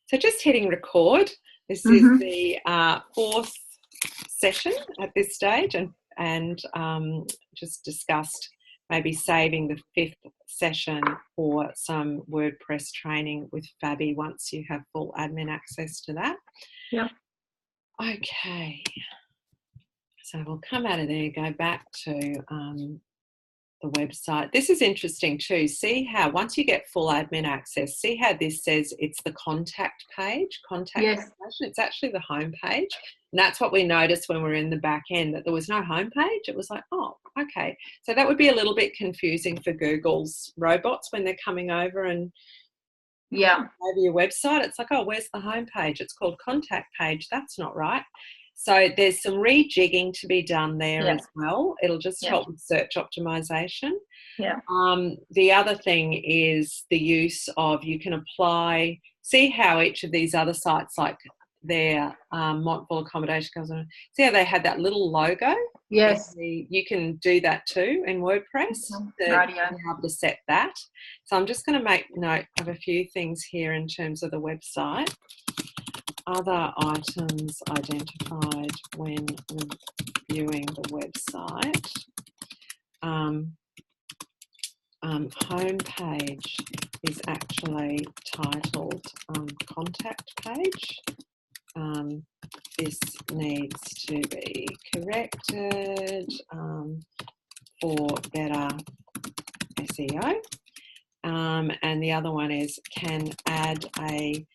So just hitting record. This is the fourth session at this stage, and just discussed maybe saving the fifth session for some WordPress training with Fabi once you have full admin access to that. Yep. Okay. So we'll come out of there, go back to the website. This is interesting too. See how once you get full admin access, see how this says it's the contact page, information. It's actually the home page. And that's what we noticed when we were in the back end, that there was no home page. It was like, oh, okay. So that would be a little bit confusing for Google's robots when they're coming over and over your website. It's like, oh, where's the home page? It's called contact page. That's not right. So there's some rejigging to be done there as well. It'll just help with search optimization. The other thing is the use of, you can apply, see how each of these other sites like their Montville accommodation comes on. See how they had that little logo? Yes. You can do that too in WordPress. You're able to set that. So I'm just going to make note of a few things here in terms of the website. Other items identified when reviewing the website. Home page is actually titled contact page. This needs to be corrected for better SEO. And the other one is, can add a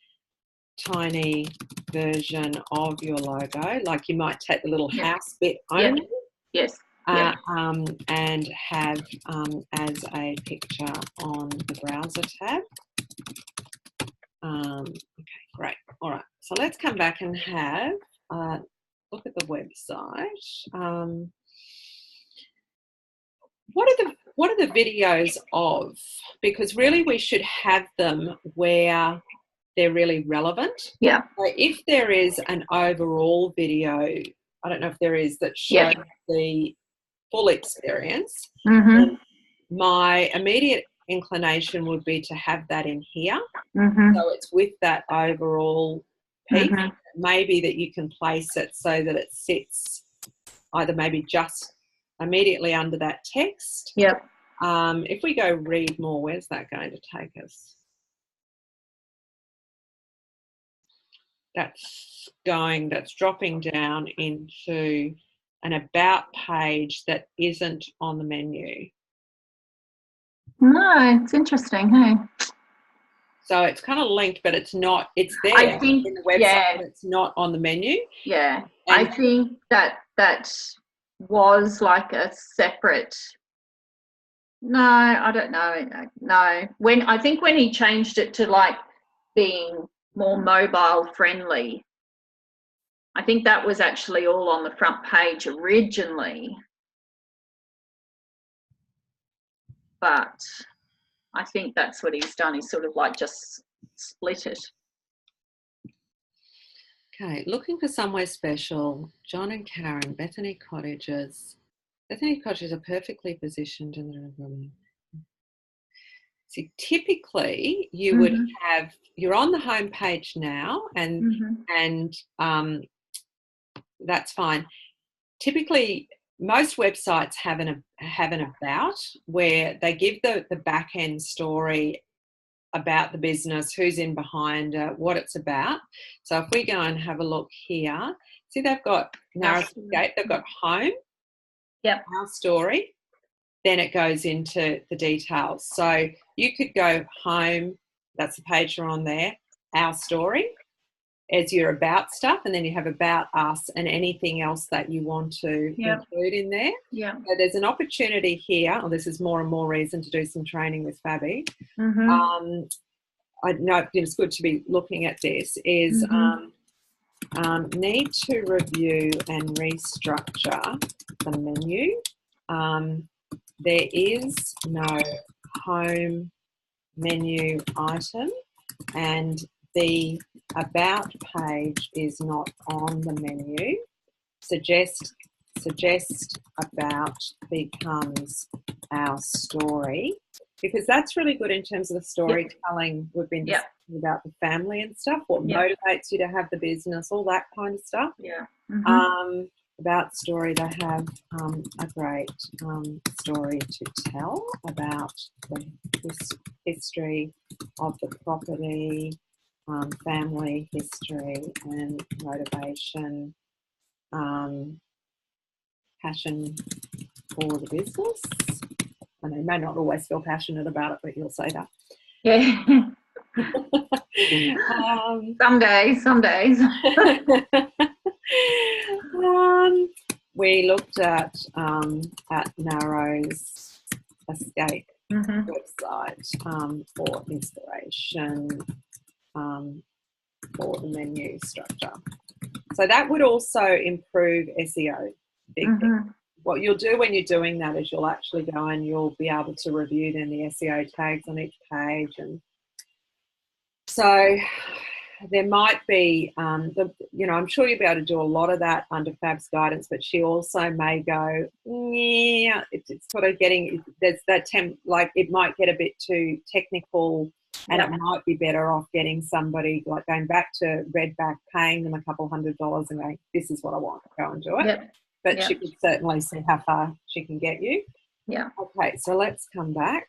tiny version of your logo, like you might take the little house bit only. And have as a picture on the browser tab. Okay, great. All right. So let's come back and have a look at the website. What are the videos of? Because really we should have them where they're really relevant. So if there is an overall video, I don't know if there is, that shows the full experience, my immediate inclination would be to have that in here. So it's with that overall piece. Maybe that you can place it so that it sits either maybe just immediately under that text. If we go read more, where's that going to take us? That's dropping down into an about page that isn't on the menu. No, it's interesting, hey? So it's kind of linked, but it's not, it's there in the website, but it's not on the menu. I think that was like a separate, no, I don't know. No, I think when he changed it to like being more mobile friendly, I think that was actually all on the front page originally. But I think that's what he's done. He's sort of like just split it. Okay, looking for somewhere special. John and Karen, Bethany Cottages. Bethany Cottages are perfectly positioned in the room. See, typically you would have, you're on the home page now, and that's fine. Typically, most websites have an about, where they give the back end story about the business, who's in behind it, what it's about. So if we go and have a look here, see they've got narrative gate, they've got home, our story, then it goes into the details. So you could go home, that's the page you're on there, our story, as your about stuff, and then you have about us and anything else that you want to include in there. So there's an opportunity here, this is more and more reason to do some training with Fabi. I know it's good to be looking at this, is need to review and restructure the menu. There is no home menu item, and the about page is not on the menu. Suggest about becomes our story, because that's really good in terms of the storytelling. We've been Yep. discussing about the family and stuff, what Yep. motivates you to have the business, all that kind of stuff. Yeah. About story, they have a great story to tell about the history of the property, family history and motivation, passion for the business. I know you may not always feel passionate about it, but you'll say that. Yeah. Some days. We looked at Narrow's Escape website for inspiration for the menu structure. So that would also improve SEO. Big thing. What you'll do when you're doing that is you'll actually go and you'll be able to review then the SEO tags on each page. And so there might be, I'm sure you'll be able to do a lot of that under Fab's guidance, but she also may go, yeah, it's sort of getting, there's that like it might get a bit too technical, and it might be better off getting somebody, like going back to Redback, paying them a couple $100 and going, this is what I want, go and do it. Yep. But she could certainly see how far she can get you. Yeah. Okay, so let's come back.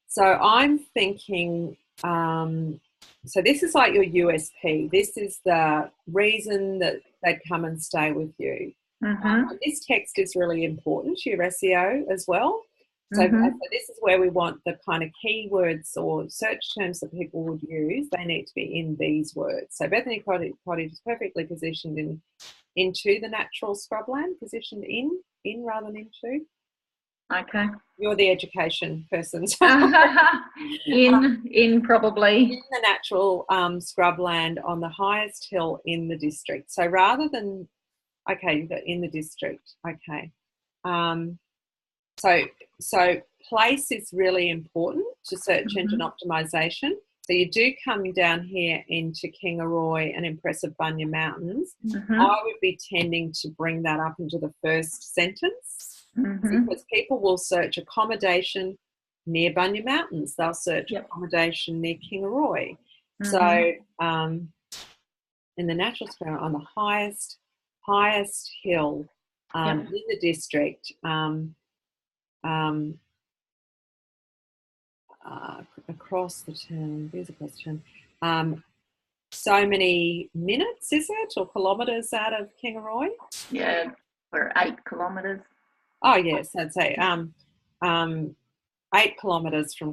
So I'm thinking, so this is like your USP. This is the reason that they'd come and stay with you. This text is really important to your SEO as well. So, so this is where we want the kind of keywords or search terms that people would use. They need to be in these words. So Bethany Cottage is perfectly positioned into the natural scrubland, positioned in rather than into. Okay. You're the education person. in probably. In the natural scrubland on the highest hill in the district. So rather than, okay, you've got in the district. Okay. So place is really important to search engine optimization. So you do come down here into Kingaroy and impressive Bunya Mountains. I would be tending to bring that up into the first sentence because people will search accommodation near Bunya Mountains. They'll search accommodation near Kingaroy. So in the natural square on the highest hill in the district, across the town, so many minutes, is it, or kilometres out of Kingaroy? Yeah, we're 8 kilometres. Oh yes, I'd say 8 kilometres from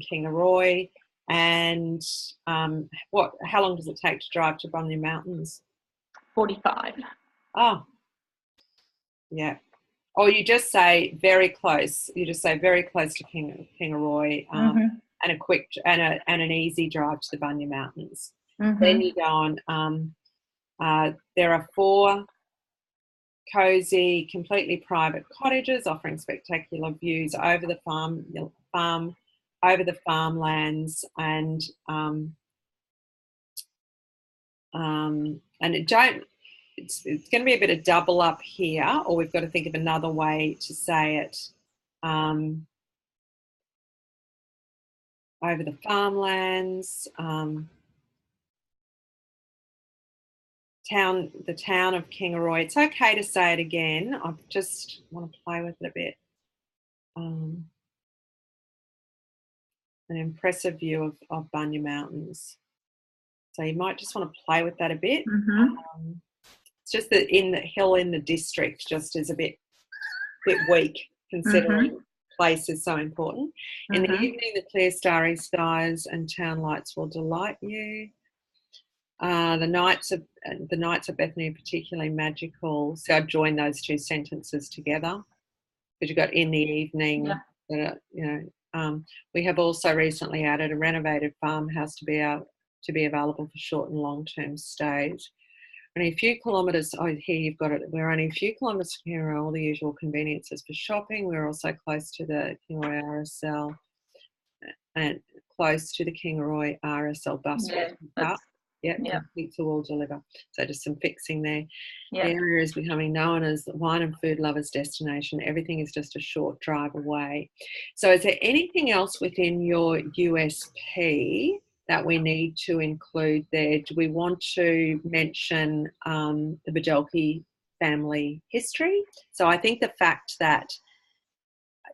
Kingaroy. And how long does it take to drive to Bunya Mountains? 45. Oh, yeah. Or you just say very close. You just say very close to Kingaroy, and a quick and an easy drive to the Bunya Mountains. Then you go on. There are 4 cosy, completely private cottages offering spectacular views over the farm, over the farmlands, and it don't. It's going to be a bit of double up here, or we've got to think of another way to say it. Over the farmlands, the town of Kingaroy. It's okay to say it again. I just want to play with it a bit. An impressive view of Bunya Mountains. So you might just want to play with that a bit. It's just that in the hill in the district just is a bit weak, considering place is so important. In the evening, the clear starry skies and town lights will delight you. The nights of Bethany are particularly magical. So I've joined those 2 sentences together because you've got in the evening. We have also recently added a renovated farmhouse to be available for short and long-term stays. Only a few kilometres, here you've got it, we're only a few kilometres from here, all the usual conveniences for shopping. We're also close to the Kingaroy RSL and close to the Kingaroy RSL bus. Yep, Yep. Pizza will deliver. So just some fixing there. Yep. The area is becoming known as the wine and food lovers destination. Everything is just a short drive away. So is there anything else within your USP that we need to include there? Do we want to mention the Bajelki family history? So I think the fact that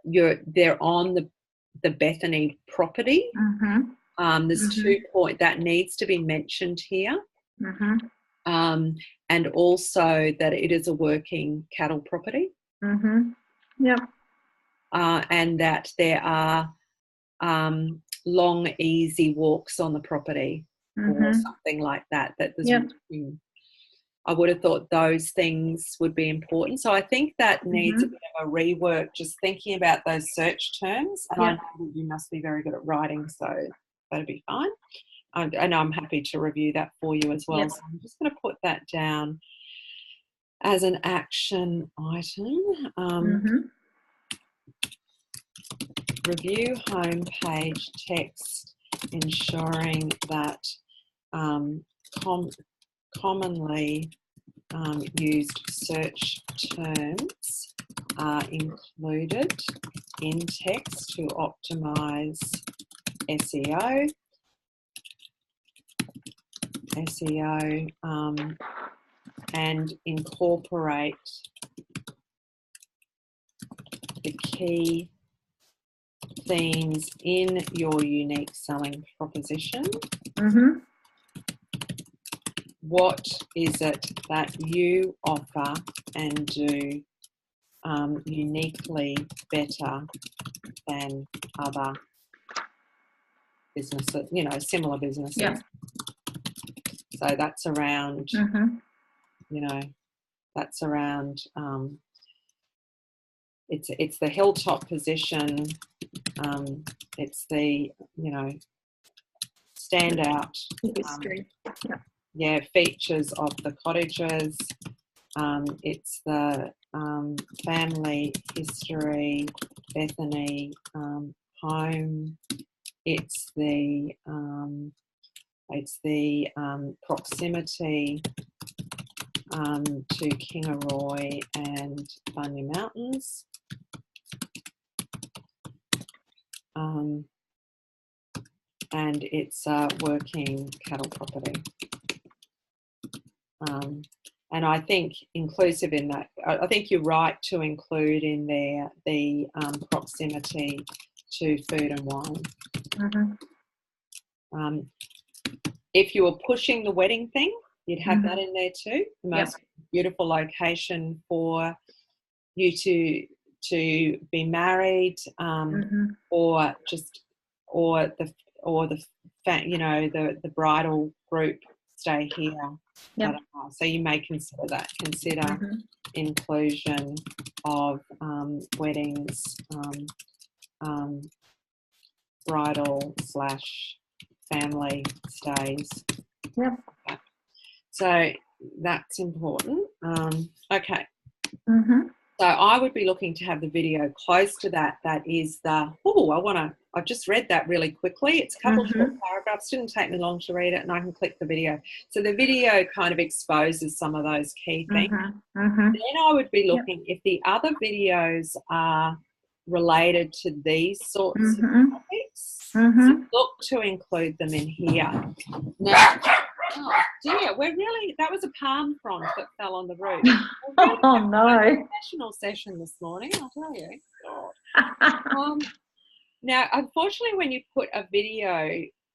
they're on the Bethany property, there's 2 points that needs to be mentioned here. And also that it is a working cattle property. Yep. And that there are long, easy walks on the property or something like that. That there's I would have thought those things would be important. So I think that needs a bit of a rework, just thinking about those search terms. And I know that you must be very good at writing, so that'll be fine. And I'm happy to review that for you as well. Yep. So I'm just going to put that down as an action item. Review homepage text, ensuring that commonly used search terms are included in text to optimize SEO, and incorporate the key themes in your unique selling proposition. What is it that you offer and do uniquely better than other businesses, similar businesses? Yep. So that's around, that's around, it's the hilltop position, it's the, standout History. Features of the cottages, it's the family history, Bethany home, it's the proximity to Kingaroy and Bunya Mountains, and it's a working cattle property. And I think inclusive in that, I think you're right to include in there the proximity to food and wine. If you were pushing the wedding thing, you'd have that in there too. The most beautiful location for you to be married, or the bridal group stay here. So you may consider that. Consider inclusion of weddings, bridal / family stays. So that's important. Okay. So I would be looking to have the video close to that. That is I've just read that really quickly. It's a couple of short paragraphs. Didn't take me long to read it, and I can click the video. So the video kind of exposes some of those key things. Then I would be looking if the other videos are related to these sorts of topics. So look to include them in here. Now, oh dear, that was a palm frond that fell on the roof. Oh no. Professional session this morning, I'll tell you. God. Now, unfortunately, when you put a video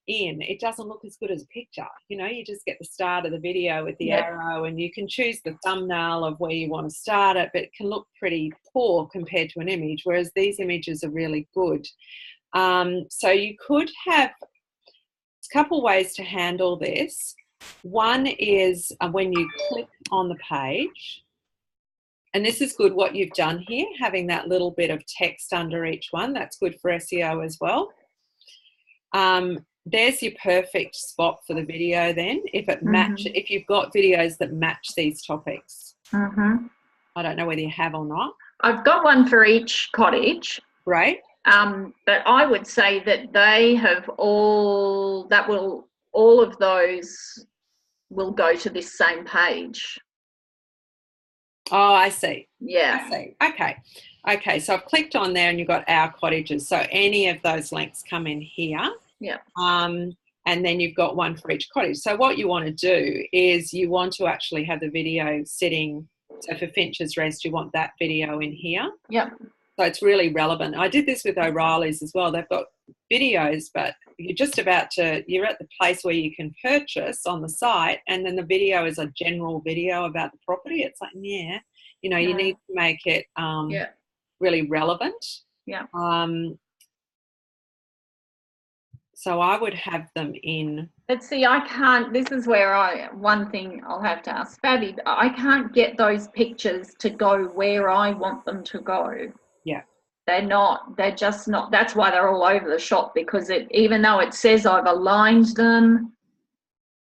in, it doesn't look as good as a picture. You just get the start of the video with the arrow, and you can choose the thumbnail of where you want to start it, but it can look pretty poor compared to an image, whereas these images are really good. So you could have a couple ways to handle this. One is when you click on the page, and this is good what you've done here, having that little bit of text under each one. That's good for SEO as well. There's your perfect spot for the video then, if you've got videos that match these topics. I don't know whether you have or not. I've got one for each cottage. Great. But I would say that they have all of those will go to this same page. Oh, I see. Yeah. I see. Okay. Okay. So I've clicked on there and you've got our cottages. So any of those links come in here. Yeah. And then you've got one for each cottage. So what you want to do is you want to actually have the video sitting. So for Finch's Rest, you want that video in here. Yep. So it's really relevant. I did this with O'Reilly's as well. They've got videos, but you're at the place where you can purchase on the site, and then the video is a general video about the property. It's like, yeah, you know, you need to make it really relevant. Yeah. So I would have them in. But see, I can't, this is where one thing I'll have to ask Fabi, I can't get those pictures to go where I want them to go. Yeah. They're just not, that's why they're all over the shop, because even though it says I've aligned them,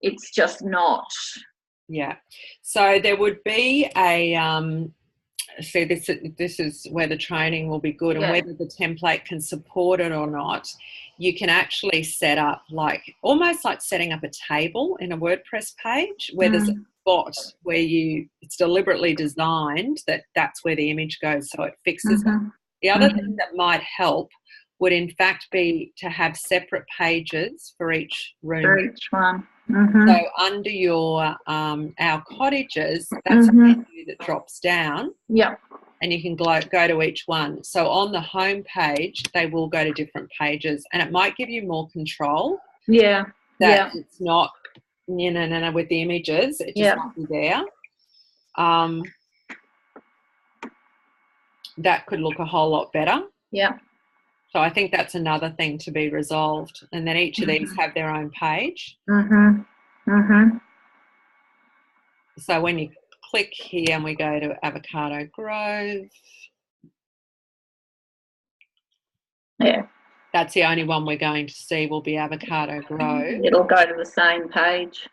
it's just not. Yeah. So there would be see, this is where the training will be good, and whether the template can support it or not. You can actually set up almost like setting up a table in a WordPress page where there's a spot where it's deliberately designed that's where the image goes, so it fixes it. The other thing that might help would in fact be to have separate pages for each room. For each one. So under your our cottages, that's a menu that drops down. Yeah. And you can go to each one. So on the home page, they will go to different pages, and it might give you more control. Yeah. That it's not no with the images. It just might be there. That could look a whole lot better. Yeah. So I think that's another thing to be resolved. And then each of these have their own page. So when you click here and we go to Avocado Grove. Yeah. That's the only one we're going to see will be Avocado Grove. It'll go to the same page.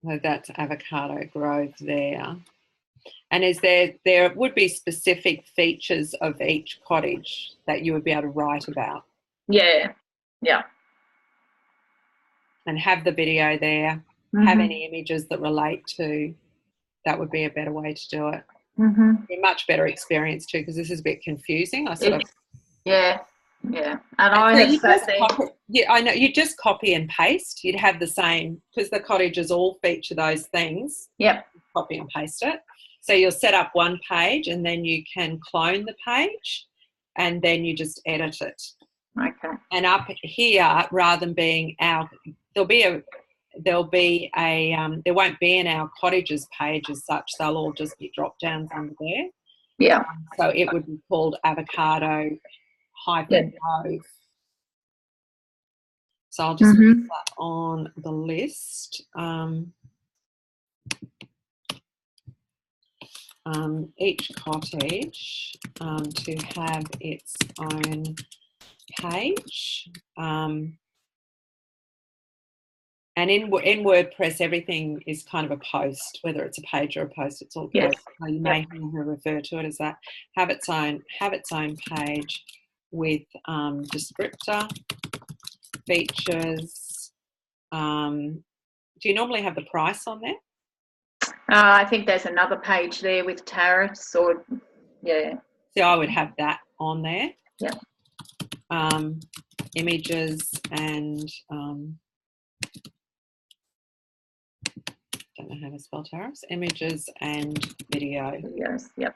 So that's Avocado Grove there. And is there would be specific features of each cottage that you would be able to write about? Yeah. Yeah. And have the video there, have any images that relate to, that would be a better way to do it. Be a much better experience too, because this is a bit confusing. Yeah. And I know you just copy and paste. You'd have the same, because the cottages all feature those things. Yep. Copy and paste it. So you'll set up one page and then you can clone the page and then you just edit it. Okay. And up here, rather than being there won't be an our cottages page as such. They'll all just be drop downs under there. Yeah. So it would be called Avocado Grove. So I'll just put that on the list. Each cottage to have its own page. And in WordPress, everything is kind of a post, whether it's a page or a post, it's all post. So you may refer to it as that. Have its own page with descriptor, features. Do you normally have the price on there? I think there's another page there with tariffs or, yeah. So I would have that on there. Yeah. Images and don't know how to spell tariffs. Images and video. Yes. Yep.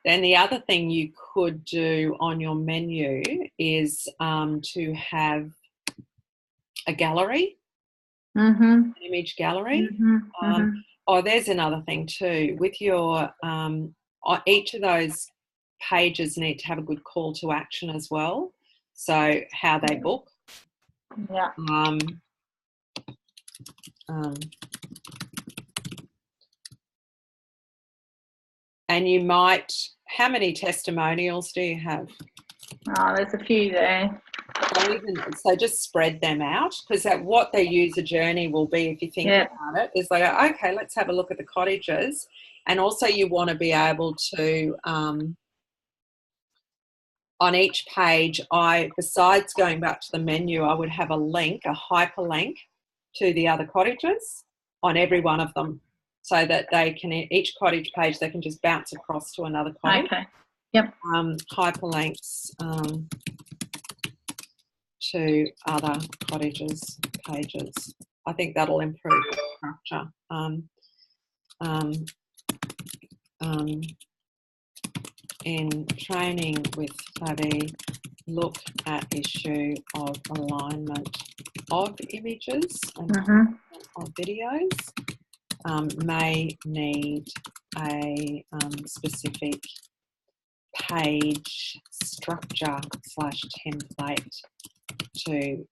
Then the other thing you could do on your menu is to have a gallery, an image gallery. Oh, there's another thing too. With your each of those pages need to have a good call to action as well. So how they book. Yeah. And you might, how many testimonials do you have? Oh, there's a few there. So just spread them out, because what their user journey will be, if you think about it, is like, okay, let's have a look at the cottages. And also you want to be able to, on each page, besides going back to the menu, I would have a link, a hyperlink to the other cottages on every one of them, so that they can, each cottage page, they can just bounce across to another cottage. Okay. Yep. Hyperlinks to other cottages pages. I think that'll improve the structure. In training with Fabi, look at issue of alignment of images and of videos. May need a specific page structure / template to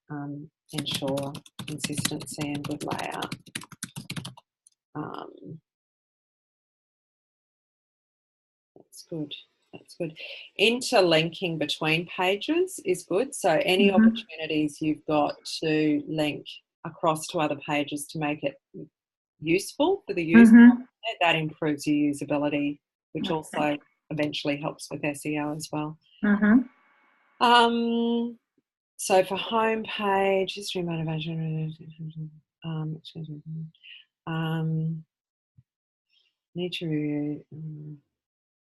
ensure consistency and good layout. That's good. That's good. Interlinking between pages is good. So any opportunities you've got to link across to other pages to make it useful for the user, that improves your usability, which also eventually helps with SEO as well. So for home page, history, motivation, need to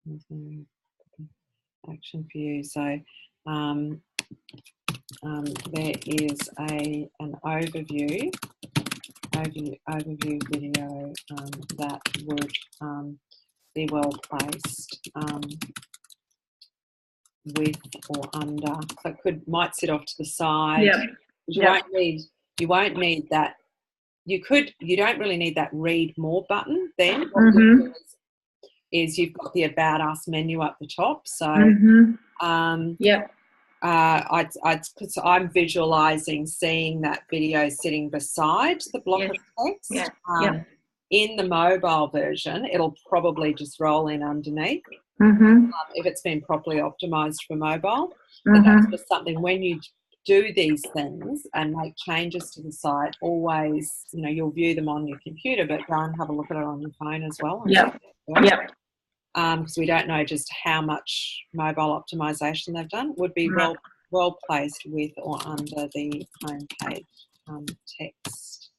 review action for you. So there is an overview video that would be well placed with or under. So it might sit off to the side. You won't need that. You don't really need that read more button then. What you'll do is you've got the About Us menu up the top. So because I'm visualizing seeing that video sitting beside the block of text. In the mobile version, it'll probably just roll in underneath if it's been properly optimized for mobile. But that's just something, when you do these things and make changes to the site, always, you'll view them on your computer, but go and have a look at it on your phone as well. Because we don't know just how much mobile optimization they've done. Would be well placed with or under the home page text.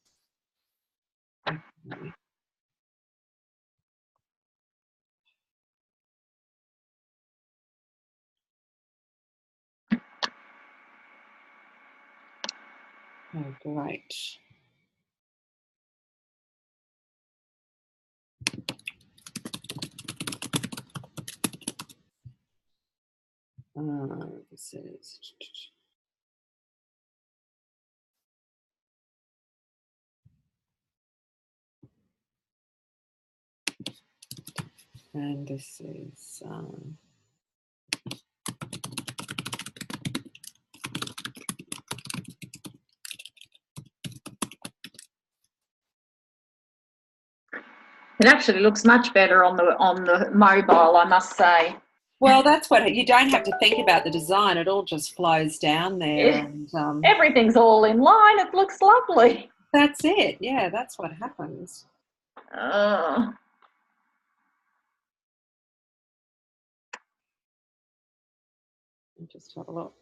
Oh, great. This is. And this is. It actually looks much better on the mobile, I must say. Well, that's what, you don't have to think about the design. It all just flows down there. And everything's all in line. It looks lovely. That's it. Yeah, that's what happens. Just have a look.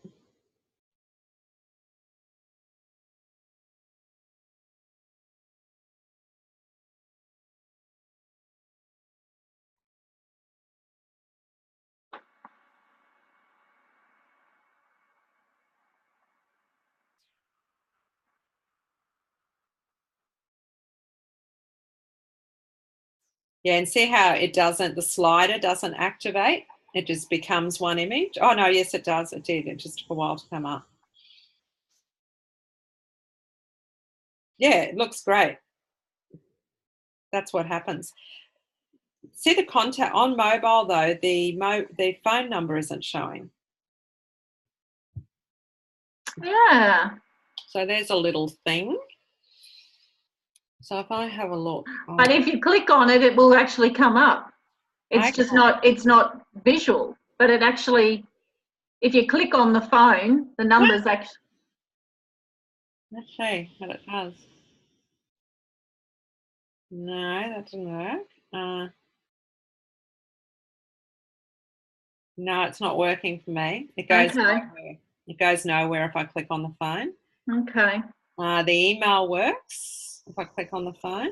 Yeah, and see how the slider doesn't activate. It just becomes one image. Oh, no, yes, it does. It did. It just took a while to come up. Yeah, it looks great. That's what happens. See the contact on mobile, though, the phone number isn't showing. Yeah. So there's a little thing. So if I have a look. But if you click on it, it will actually come up. It's just not, it's not visual, but it actually, if you click on the phone, the numbers actually. Let's see what it does. No, that didn't work. No, it's not working for me. It goes Okay. nowhere. It goes nowhere if I click on the phone. Okay. The email works if I click on the phone.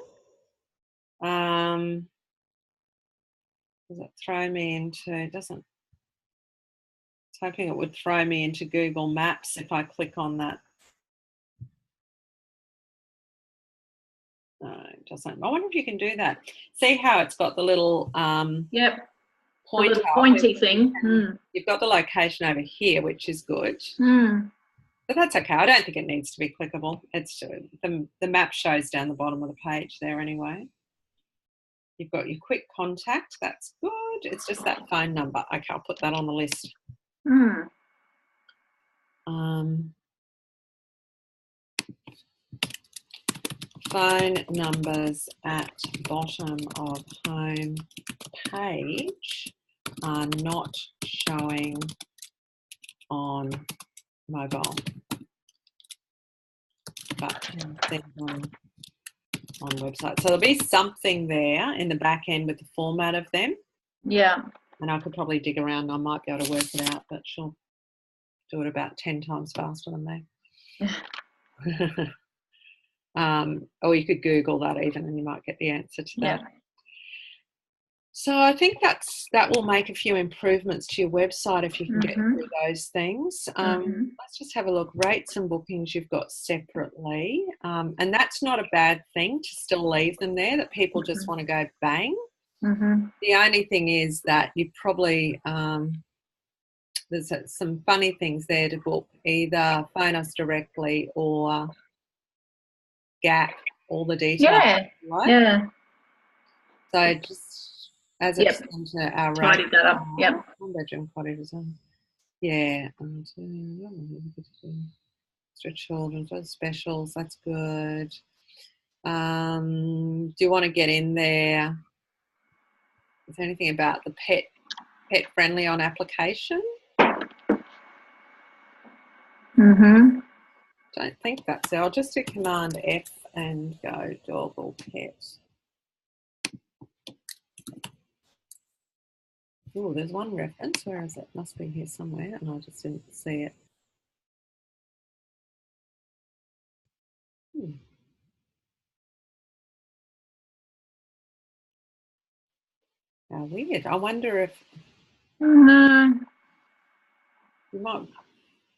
Does it throw me into? It doesn't. I was hoping it would throw me into Google Maps if I click on that. No, it doesn't. I wonder if you can do that. See how it's got the little Yep. The pointer. little pointy thing. You've got the location over here, which is good. Mm. But that's okay. I don't think it needs to be clickable. It's the map shows down the bottom of the page there anyway. You've got your quick contact. That's good. It's just that phone number. Okay, I'll put that on the list. Mm. Phone numbers at bottom of home page are not showing on mobile, but on website. So there'll be something there in the back end with the format of them. Yeah. And I could probably dig around. I might be able to work it out, but she'll do it about 10 times faster than me. Or you could Google that even and you might get the answer to that. Yeah. So I think that will make a few improvements to your website if you can get through those things. Let's just have a look. Rates and bookings you've got separately. And that's not a bad thing to still leave them there, that people just want to go bang. The only thing is that you probably, there's some funny things there to book. Either phone us directly or gap all the details. Yeah. Like. Yeah. So just as it's into our tidy that up. Yep. One-bedroom cottages. Yeah. Extra children, those specials. That's good. Do you want to get in there? Is there anything about the pet friendly on application? Don't think that's it. I'll just do Command F and go dog or pet. Oh, there's one reference. Where is it? Must be here somewhere, and I just didn't see it. How weird. I wonder if you might.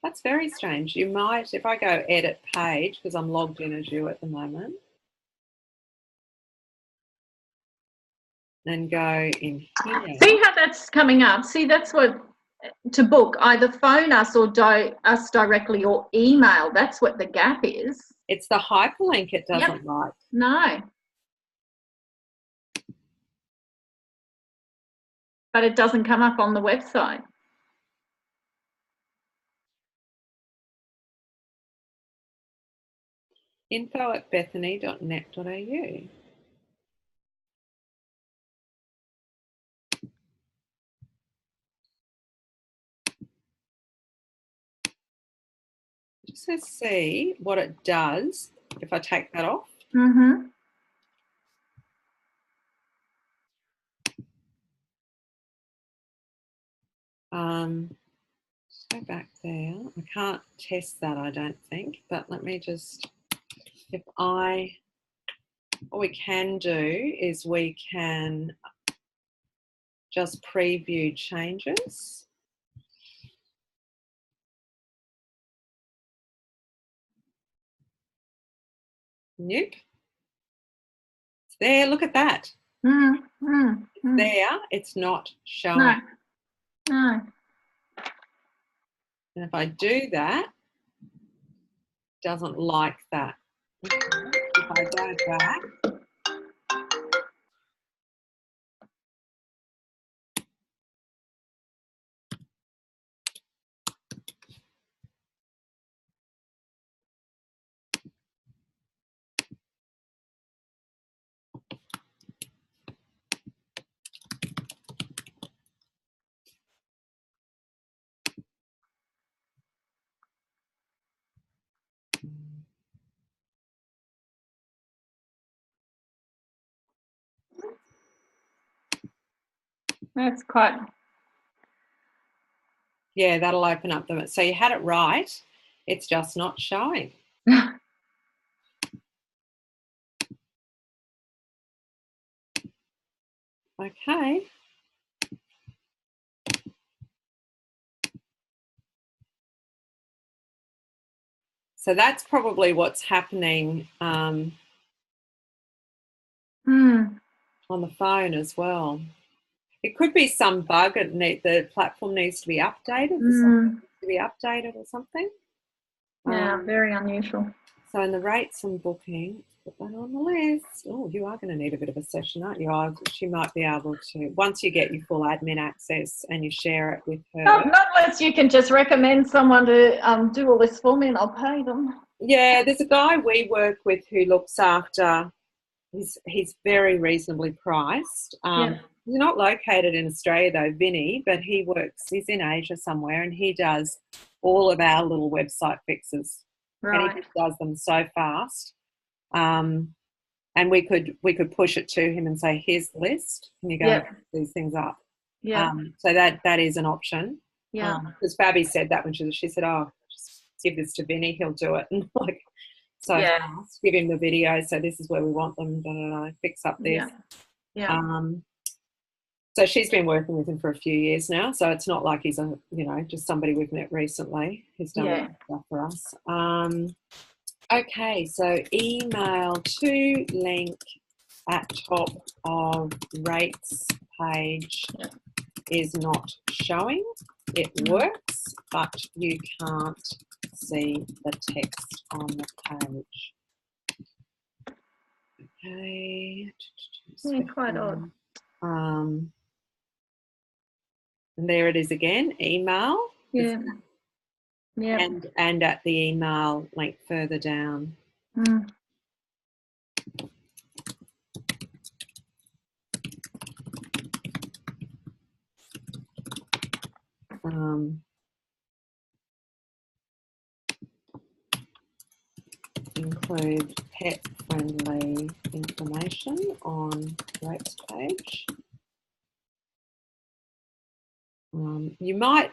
That's very strange. You might, if I go edit page, because I'm logged in as you at the moment, and go in here. See how that's coming up? See, that's what, to book, either phone us or us directly or email. That's what the gap is. It's the hyperlink it doesn't like. No. But it doesn't come up on the website. info@bethany.net.au. Just to see what it does if I take that off. Just go back there. I can't test that, I don't think, but let me just, what we can do is we can just preview changes. Nope. It's there, look at that. There, it's not showing. No. And if I do that, it doesn't like that. Okay. If I go back, That's quite. Yeah, that'll open up them. So you had it right. It's just not showing. Okay. So that's probably what's happening on the phone as well. It could be some bug. The platform needs to be updated. Or something. Yeah, very unusual. So in the rates and booking, put that on the list. Oh, you are going to need a bit of a session, aren't you? She might be able to, once you get your full admin access and you share it with her. Not unless you can just recommend someone to do all this for me and I'll pay them. Yeah, there's a guy we work with who looks after, he's very reasonably priced. He's not located in Australia though, Vinny, but he's in Asia somewhere, and he does all of our little website fixes. Right. And he just does them so fast. And we could push it to him and say, here's the list. Can you go and pick these things up? Yeah. So that is an option. Yeah. Because Fabi said that when she said, oh, just give this to Vinny, he'll do it. And fast, give him the video. So this is where we want them. Fix up this. Yeah. So she's been working with him for a few years now. So it's not like he's just somebody we've met recently. He's done stuff for us. Okay, so email to link at top of rates page is not showing. It works, but you can't see the text on the page. Okay. Yeah, quite odd. And there it is again, email. Yeah. Yeah. And at the email link further down. Include pet-friendly information on rates page. You might,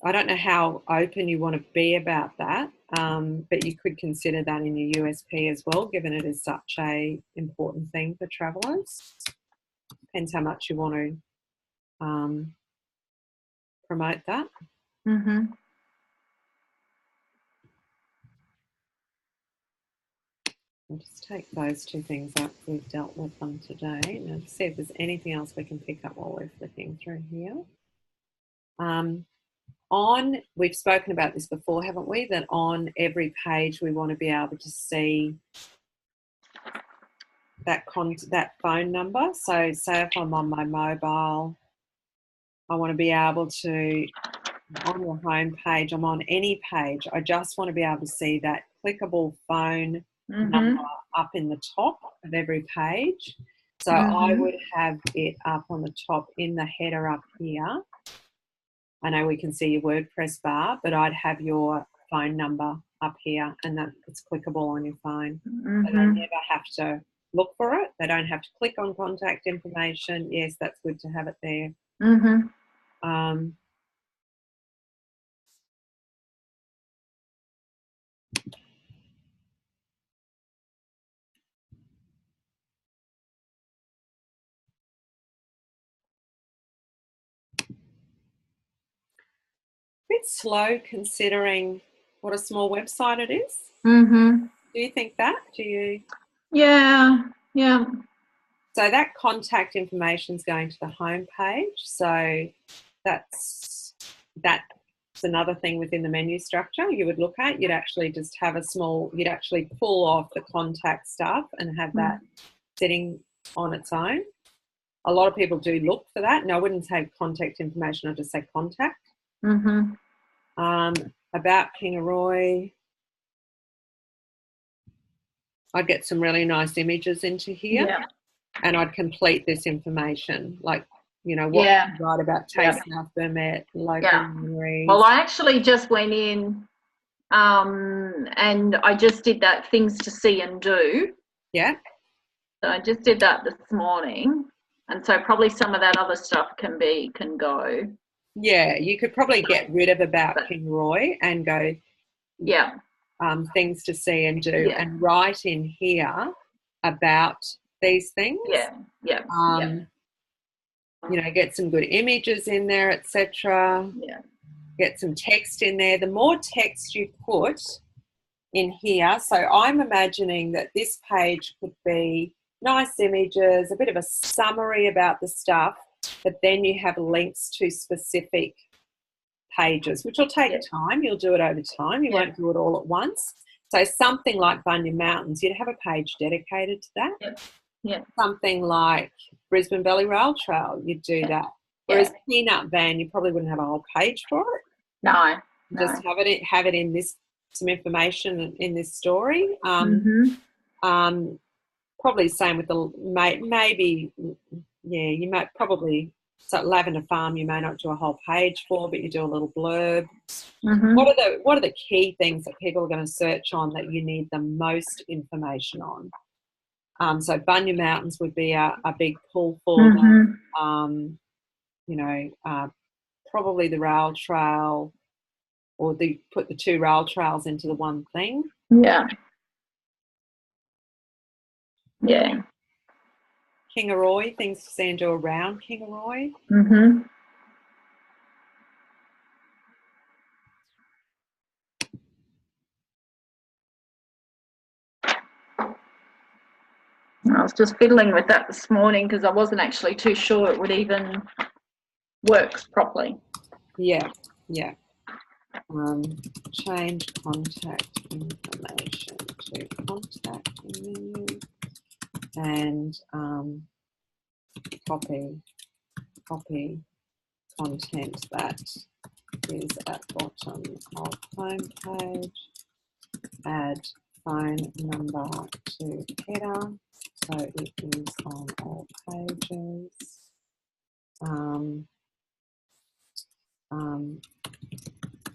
I don't know how open you want to be about that, but you could consider that in your USP as well, given it is such a important thing for travellers. Depends how much you want to promote that. Mm-hmm. I'll just take those two things up. We've dealt with them today. Now to see if there's anything else we can pick up while we're flicking through here. We've spoken about this before, haven't we? That on every page we want to be able to see that phone number. So say if I'm on my mobile, I want to be able to, on your home page, I'm on any page, I just want to be able to see that clickable phone number up in the top of every page. So I would have it up on the top in the header up here. I know we can see your WordPress bar, but I'd have your phone number up here, and that it's clickable on your phone. They don't never have to look for it. They don't have to click on contact information. Yes, that's good to have it there. Bit slow considering what a small website it is. Do you think that? Do you? Yeah. So that contact information is going to the home page. So that's another thing within the menu structure you would look at. You'd actually just have you'd actually pull off the contact stuff and have that sitting on its own. A lot of people do look for that. And I wouldn't say contact information, I'd just say contact. About Kingaroy, I'd get some really nice images into here, and I'd complete this information, like, what you write about Taste South Burnett, local memories. Well, I actually just went in and I just did that things to see and do. Yeah. So I just did that this morning, and so probably some of that other stuff can go. Yeah, you could probably get rid of about But Kingaroy and go yeah, things to see and do, yeah, and write in here about these things. yeah, yeah, yeah, You know, get some good images in there, etc. yeah, Get some text in there. The more text you put in here, so I'm imagining that this page could be nice images, a bit of a summary about the stuff, but then you have links to specific pages, which will take yeah, time. You'll do it over time. You yeah, won't do it all at once. So something like Bunya Mountains, you'd have a page dedicated to that. yeah, yeah, Something like Brisbane Valley Rail Trail, you'd do that. yeah. Whereas Peanut Van, you probably wouldn't have a whole page for it. No, Just no. have it in this, some information in this story. Probably same with the maybe, yeah, you might probably, so Lavender Farm you may not do a whole page for, but you do a little blurb. Mm-hmm. What are the key things that people are going to search on that you need the most information on? So Bunya Mountains would be a big pull for them. You know, probably the rail trail, or put the two rail trails into the one thing. Yeah, yeah. Kingaroy, things to see and do around Kingaroy. Mm-hmm. I was just fiddling with that this morning because I wasn't actually too sure it would even work properly. Yeah, yeah. Change contact information to contact menu, and copy content that is at bottom of home page. Add phone number to header so it is on all pages.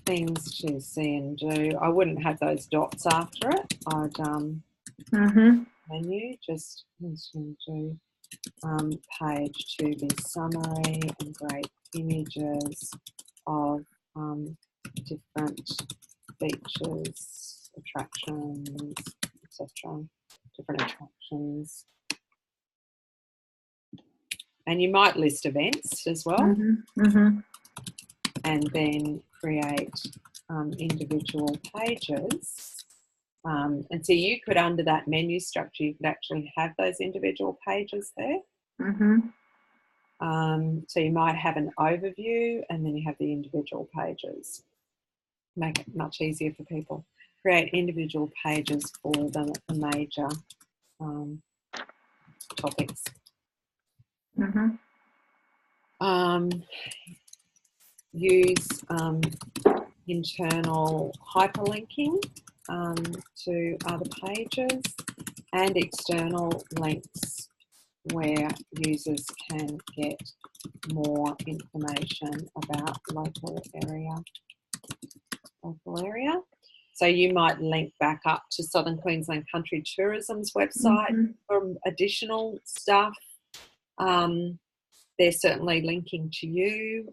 Things to see and do. I wouldn't have those dots after it. I'd menu, just things to do. Page to be summary and great images of different features, attractions, etc. Different attractions. And you might list events as well. And then create individual pages. And so you could, under that menu structure, you could actually have those individual pages there. So you might have an overview and then you have the individual pages. Make it much easier for people. Create individual pages for the major topics. Use internal hyperlinking to other pages, and external links where users can get more information about local area. So you might link back up to Southern Queensland Country Tourism's website for additional stuff. They're certainly linking to you.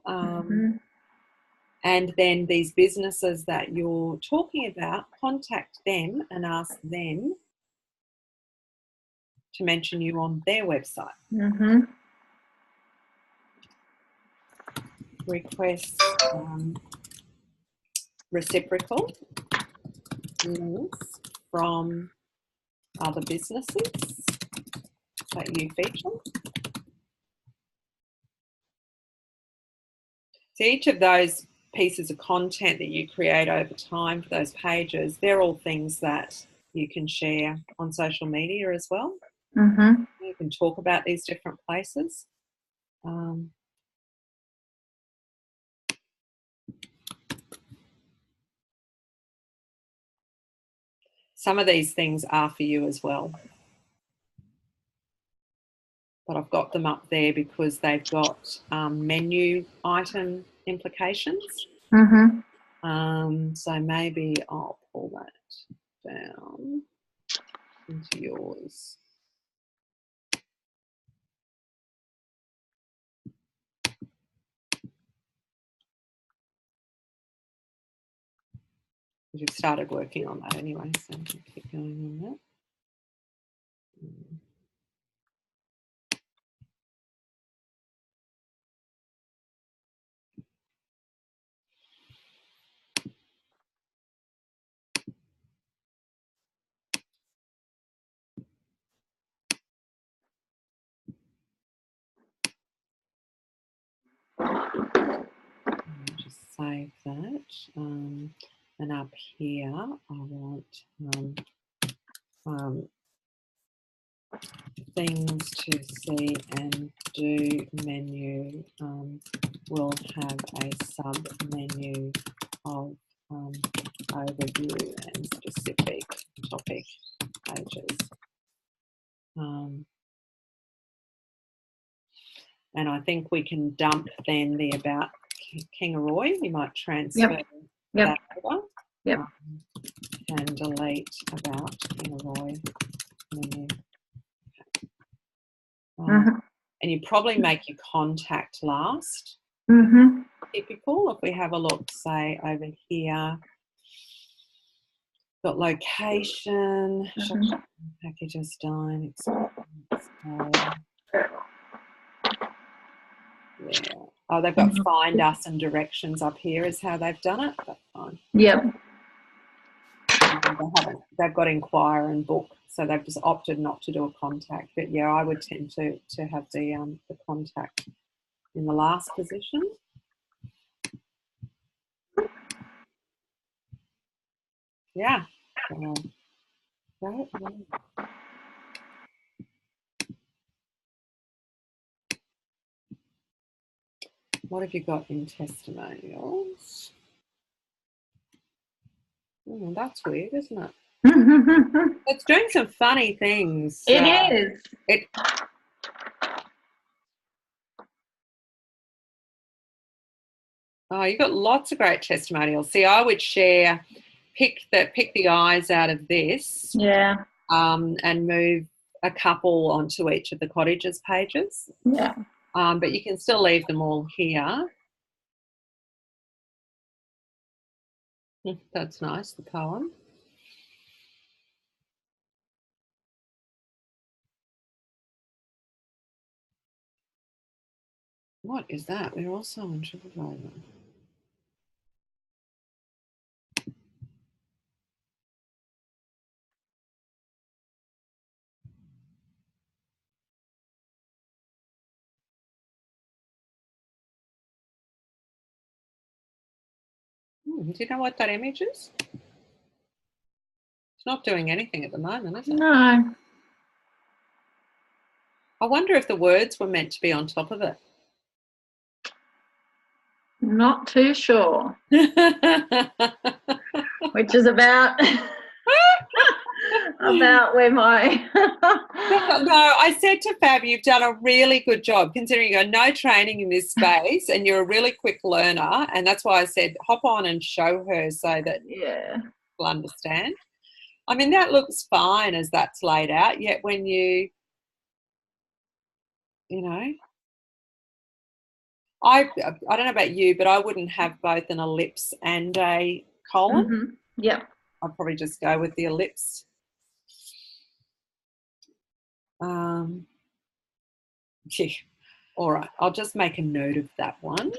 And then these businesses that you're talking about, contact them and ask them to mention you on their website. Request reciprocal links from other businesses that you feature. So each of those pieces of content that you create over time for those pages, they're all things that you can share on social media as well. You can talk about these different places. Some of these things are for you as well. But I've got them up there because they've got menu item implications. So maybe I'll pull that down into yours. We've started working on that anyway, so we'll keep going on that. Just save that. And up here, I want things to see and do menu will have a sub menu of overview and specific topic pages. And I think we can dump then the about Kingaroy. You might transfer that over. Yep. And delete about Kingaroy menu. And you probably make your contact last. Typical. If we have a look, say over here, got location, packages done. Yeah. Oh, they've got find us and directions up here is how they've done it. That's fine. Yep. They've got inquire and book, so they've just opted not to do a contact. But yeah, I would tend to have the contact in the last position. Yeah. What have you got in testimonials? Oh, that's weird, isn't it? It's doing some funny things. It is. Oh, you've got lots of great testimonials. See, I would share, pick the eyes out of this. Yeah. And move a couple onto each of the cottages pages. Yeah. But you can still leave them all here. That's nice, the poem. What is that? We're also on TripAdvisor. Do you know what that image is? It's not doing anything at the moment, is it? No. I wonder if the words were meant to be on top of it. Not too sure. Which is about where my No, I said to Fab, you've done a really good job considering you got no training in this space and you're a really quick learner, and that's why I said hop on and show her so that she'll understand. I mean, that looks fine as that's laid out, yet when you know, I don't know about you, but I wouldn't have both an ellipse and a colon. Yeah. I'd probably just go with the ellipse. Yeah. All right, I'll just make a note of that one.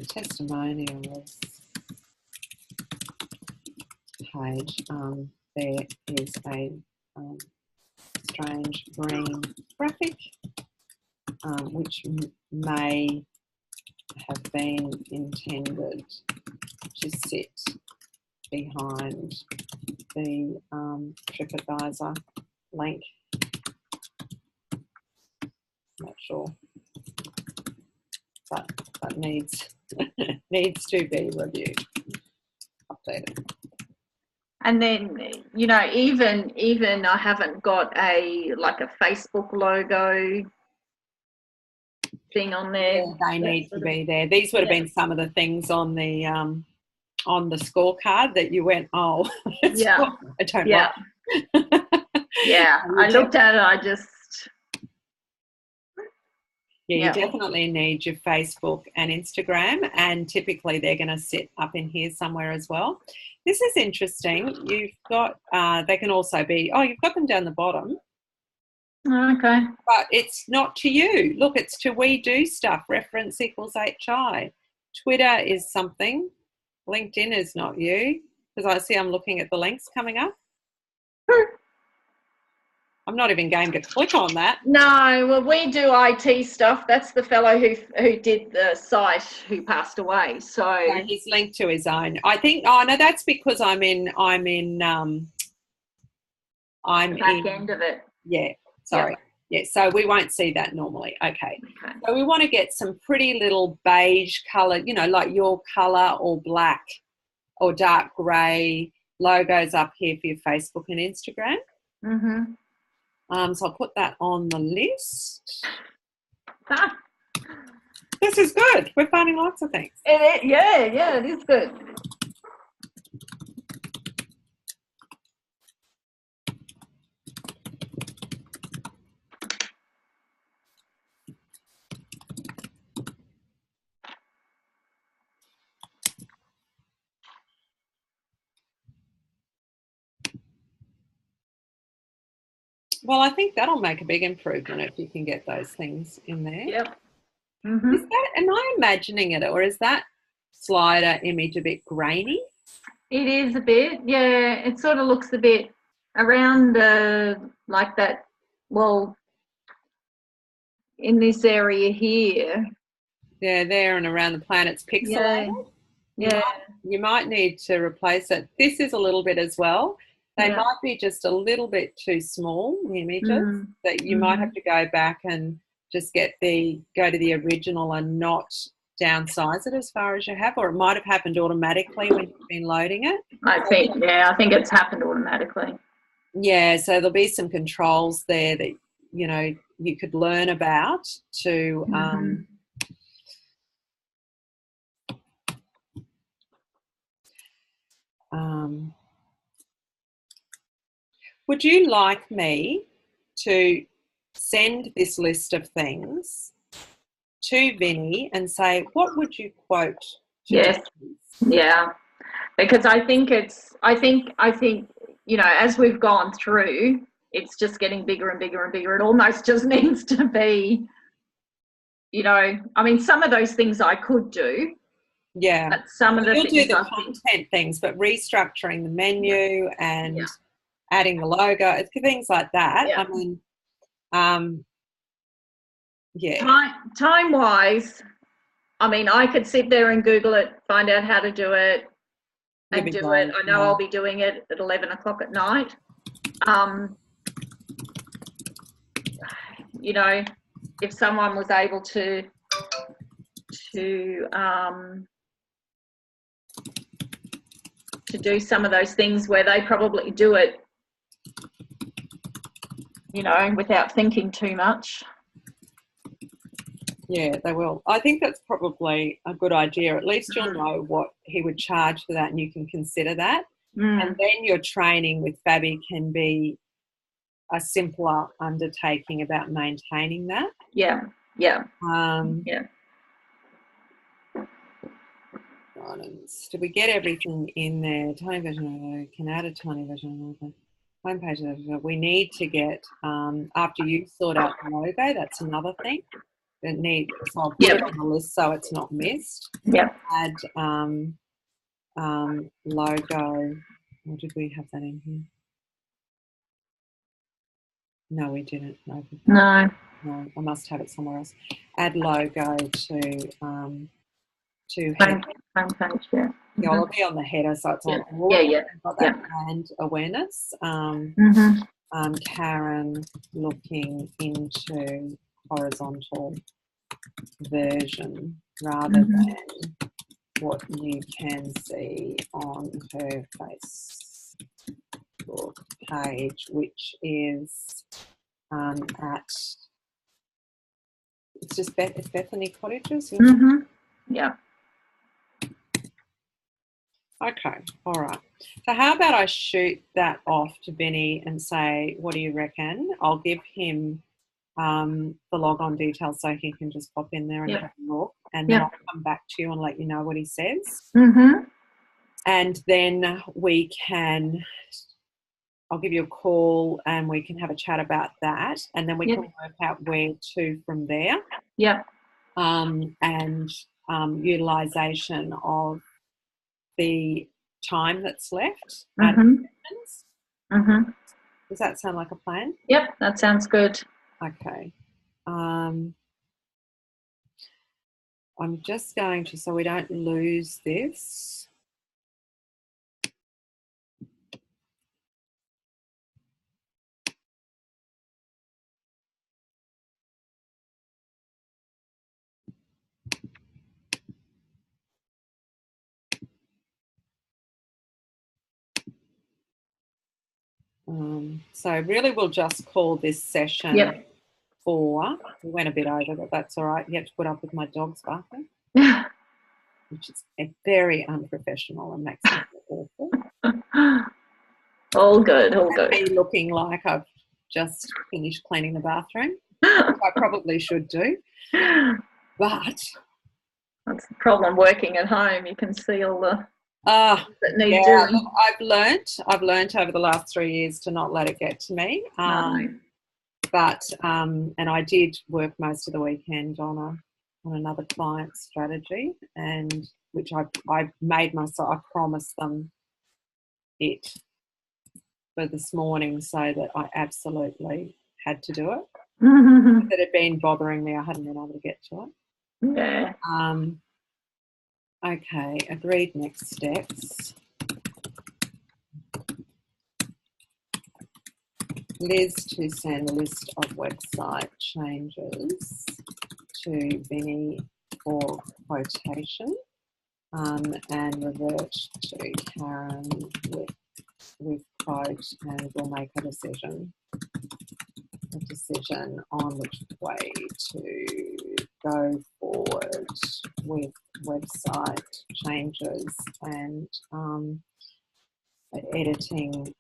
Testimonials page. There is a strange green graphic which may have been intended to sit behind the TripAdvisor link. Not sure, but that needs to be reviewed, updated. And then, you know, even I haven't got a Facebook logo thing on there. Yeah, they need to be there. These would have been some of the things on the scorecard that you went, oh, I don't like. Yeah, I looked at it. Yeah, Yeah. you definitely need your Facebook and Instagram, and typically they're going to sit up in here somewhere as well. This is interesting. You've got, they can also be, oh, you've got them down the bottom, Okay. but it's not to you. Look, it's to We Do Stuff, reference equals HI. Twitter is something. LinkedIn is not you, because I see I'm looking at the links coming up. I'm not even game to click on that. No, well, we do IT stuff. That's the fellow who did the site who passed away. So No, he's linked to his own. I think. Oh no, that's because I'm in. back end of it. Yeah. Sorry. Yeah. So we won't see that normally. Okay. So we want to get some pretty little beige colour. You know, like your colour or black or dark grey logos up here for your Facebook and Instagram. Mm-hmm. So I'll put that on the list. Ah, This is good. We're finding lots of things. yeah, it is good. Well, I think that'll make a big improvement if you can get those things in there. Yep. Mm-hmm. Am I imagining it, or is that slider image a bit grainy? It is a bit, yeah. It sort of looks a bit around like that. Well, in this area here. Yeah, there and around the planet's pixelated. Yeah. You might need to replace it. This is a little bit as well. They might be just a little bit too small, the images, that you might have to go back and just go to the original and not downsize it as far as you have, or it might have happened automatically when you've been loading it. I think it's happened automatically. Yeah, so there'll be some controls there that, you know, you could learn about to would you like me to send this list of things to Vinny and say, what would you quote? Yes. Yeah. Because I think, you know, as we've gone through, it's just getting bigger and bigger and bigger. It almost just needs to be, you know, I mean, some of those things I could do. Yeah. But some of the You'll things do the content things, but restructuring the menu and adding the logo, things like that. Yeah. I mean, Time-wise, I mean, I could sit there and Google it, find out how to do it, and do it. I know I'll be doing it at 11 o'clock at night. You know, if someone was able to do some of those things where they probably do it, you know, without thinking too much. Yeah, they will. I think that's probably a good idea. At least you'll know what he would charge for that and you can consider that. And then your training with Fabi can be a simpler undertaking about maintaining that. Yeah. Did we get everything in there? Tiny version can add a tiny version of the homepage. We need to get, after you sort out the logo, that's another thing. So I'll put it on the list so it's not missed. Add logo. Or did we have that in here? No, we didn't. No, I must have it somewhere else. Add logo to homepage. Yeah, it'll be on the header, so it's on. Got that brand awareness. Karen looking into horizontal version rather than what you can see on her Facebook page, which is at it's Bethany Cottages. Yeah. Okay, all right. So how about I shoot that off to Benny and say, what do you reckon? I'll give him the log-on details so he can just pop in there and Yep. have a look, and then Yep. I'll come back to you and let you know what he says. Mm-hmm. And then I'll give you a call and we can have a chat about that, and then we Yep. can work out where to from there. Yep. And utilisation of the time that's left. Mm-hmm. Mm-hmm. Does that sound like a plan? Yep, that sounds good. Okay. I'm just going to, so we don't lose this. So really we'll just call this session Yep. 4. We went a bit over, but that's all right. You have to put up with my dog's barking, which is very unprofessional and makes me feel awful. All good, all And good. me looking like I've just finished cleaning the bathroom, which I probably should do. But That's the problem working at home. You can see all the that need doing. look, I've learnt over the last 3 years to not let it get to me. No. But and I did work most of the weekend on another client's strategy, and which I made myself, I promised them it for this morning, so that I absolutely had to do it. That had been bothering me, I hadn't been able to get to it. Yeah. Okay, agreed next steps. Liz to send a list of website changes to Vinny for quotation, and revert to Karen with quote, and we'll make a decision on which way to go forward with website changes and editing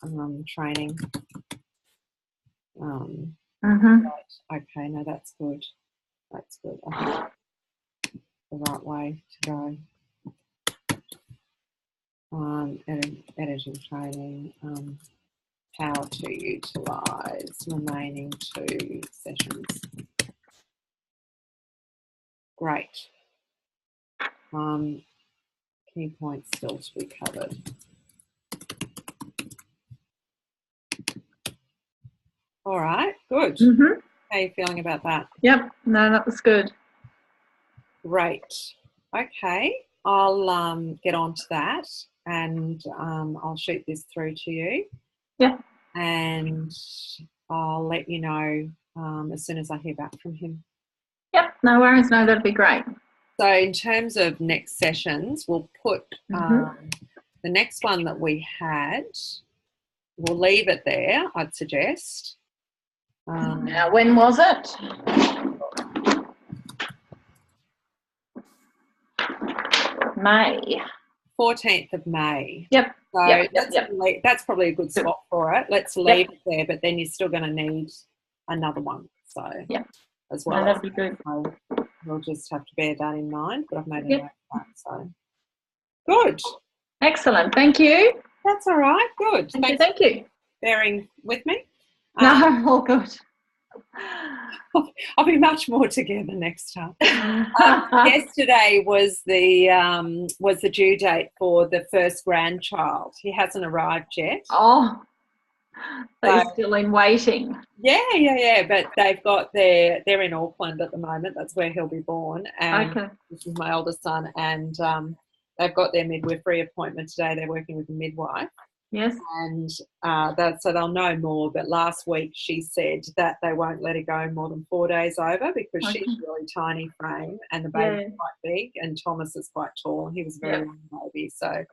training. Okay, no, that's good. That's good. I think the right way to go. Editing training, how to utilise remaining 2 sessions. Great. Key points still to be covered. All right, good. Mm-hmm. How are you feeling about that? Yep. No, that was good. Great. Okay, I'll get on to that, and I'll shoot this through to you. Yeah. And I'll let you know as soon as I hear back from him. Yep. No worries. No, that'd be great. So in terms of next sessions, we'll put the next one that we had, we'll leave it there, I'd suggest. Now, when was it? May. 14th of May. Yep. So Yep. that's probably a good spot for it. Let's leave it there, but then you're still going to need another one. So as well. No, that'd be good. So we'll just have to bear that in mind, but I've made a note of that. So good. Excellent. Thank you. That's all right. Good. Thank you. Bearing with me. No, all good. I'll be much more together next time. Yesterday was the due date for the first grandchild. He hasn't arrived yet. Oh, they're still in waiting. Yeah. But they're in Auckland at the moment. That's where he'll be born. And this is my oldest son, and they've got their midwifery appointment today. They're working with a midwife. Yes. And so they'll know more. But last week she said that they won't let her go more than 4 days over because she's really tiny frame and the baby's quite big, and Thomas is quite tall and he was a very young baby. So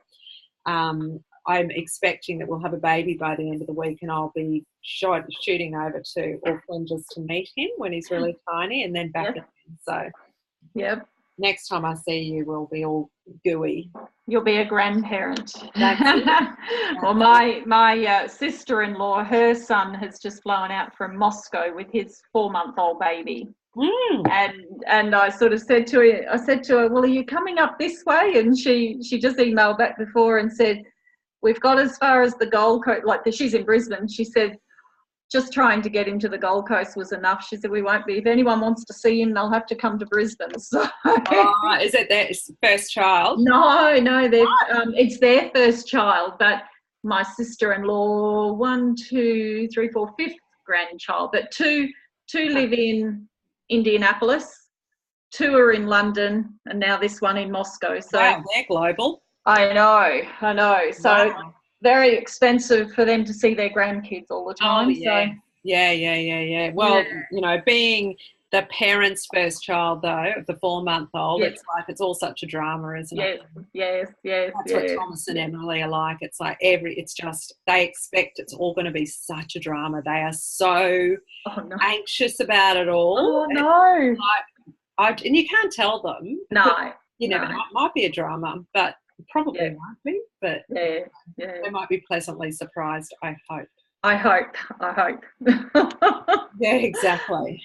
I'm expecting that we'll have a baby by the end of the week, and I'll be shooting over to Auckland just to meet him when he's really tiny, and then back again. So next time I see you, we'll be all gooey. You'll be a grandparent. That's it. Well, my sister-in-law, her son has just flown out from Moscow with his 4-month-old baby. And I sort of said to her, well, are you coming up this way? And she just emailed back before and said, we've got as far as the Gold Coast, like she's in Brisbane. She said, just trying to get him to the Gold Coast was enough. She said, we won't be, if anyone wants to see him, they'll have to come to Brisbane. So, is it their first child? No, it's their first child, but my sister-in-law, 1, 2, 3, 4, 5th grandchild, but two live in Indianapolis, 2 are in London, and now this one in Moscow. So wow, they're global. I know. So wow. Very expensive for them to see their grandkids all the time. Oh, yeah. So yeah. Well, you know, being the parent's first child, though, the 4-month-old, Yes. it's like it's all such a drama, isn't it? Yes. That's what Thomas and Emily are like. It's like it's just, they expect it's all going to be such a drama. They are so anxious about it all. Oh, no. And you can't tell them. No. You never know. It might be a drama, but probably won't be. But they might be pleasantly surprised, I hope. I hope. Yeah, exactly.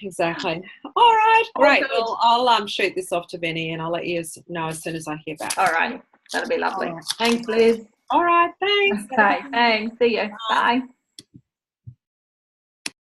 All right, great. Well, I'll shoot this off to Benny, and I'll let you know as soon as I hear back. All right, that'll be lovely. Right. Thanks, Liz. All right, thanks. Okay, thanks. See you. Bye.